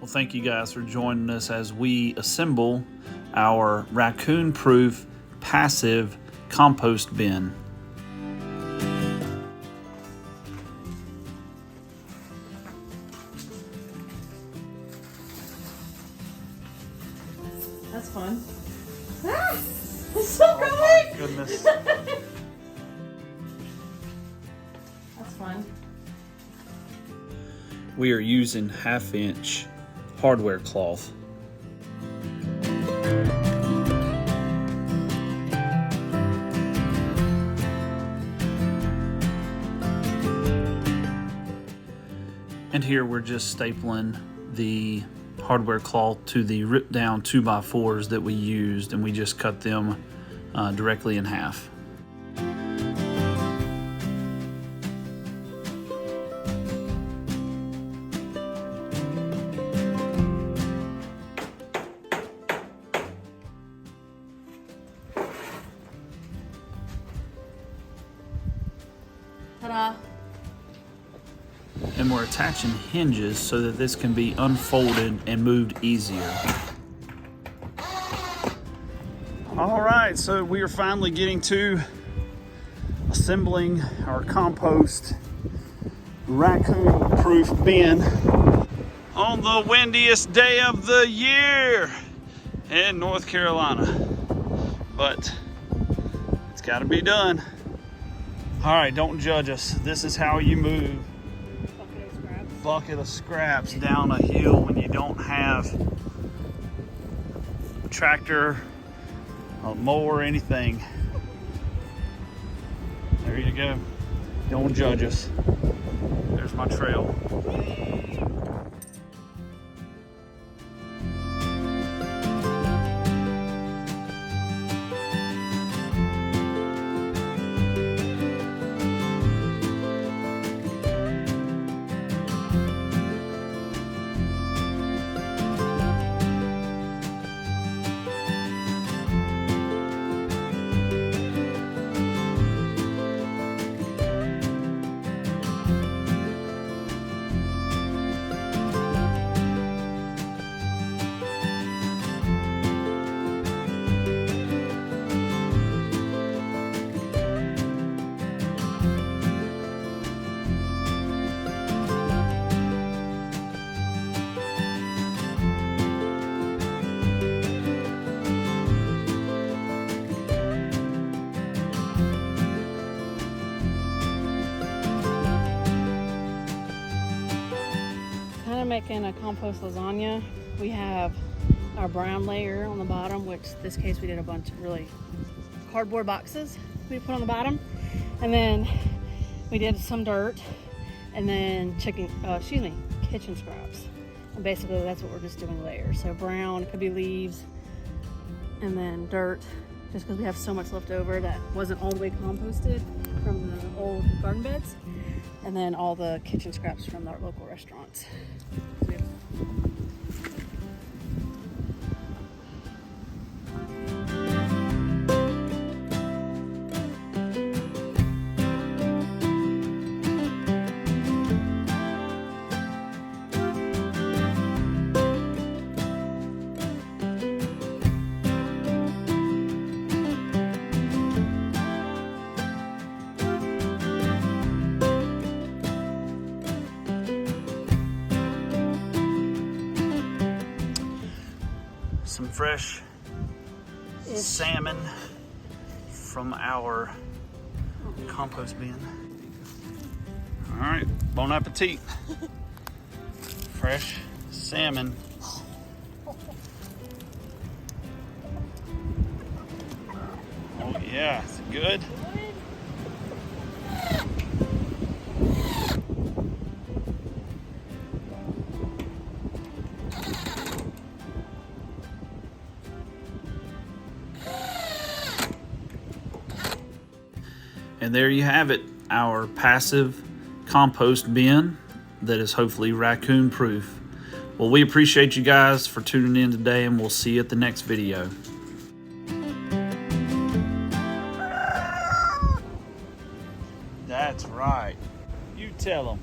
Well, thank you guys for joining us as we assemble our raccoon-proof passive compost bin. That's fun. Ah, it's so good. Oh my goodness. That's fun. We are using 1/2-inch hardware cloth. And here we're just stapling the hardware cloth to the ripped down 2x4s that we used, and we just cut them directly in half. Ta-da! And we're attaching hinges so that this can be unfolded and moved easier. All right, so we are finally getting to assembling our compost raccoon-proof bin on the windiest day of the year in North Carolina. But it's got to be done. All right, don't judge us. This is how you move bucket of scraps down a hill when you don't have a tractor, a mower, anything. There you go. Don't judge us. There's my trail. Making a compost lasagna. We have our brown layer on the bottom, which in this case we did a bunch of really cardboard boxes we put on the bottom, and then we did some dirt, and then kitchen scraps, and basically that's what we're just doing layers. So brown, it could be leaves, and then dirt, just because we have so much left over that wasn't all the way composted from the old garden beds, and then all the kitchen scraps from our local restaurants. Some fresh salmon from our compost bin. All right, bon appetit. Fresh salmon. Oh yeah, it's good. And there you have it, our passive compost bin that is hopefully raccoon proof. Well, we appreciate you guys for tuning in today, and we'll see you at the next video. That's right. You tell them.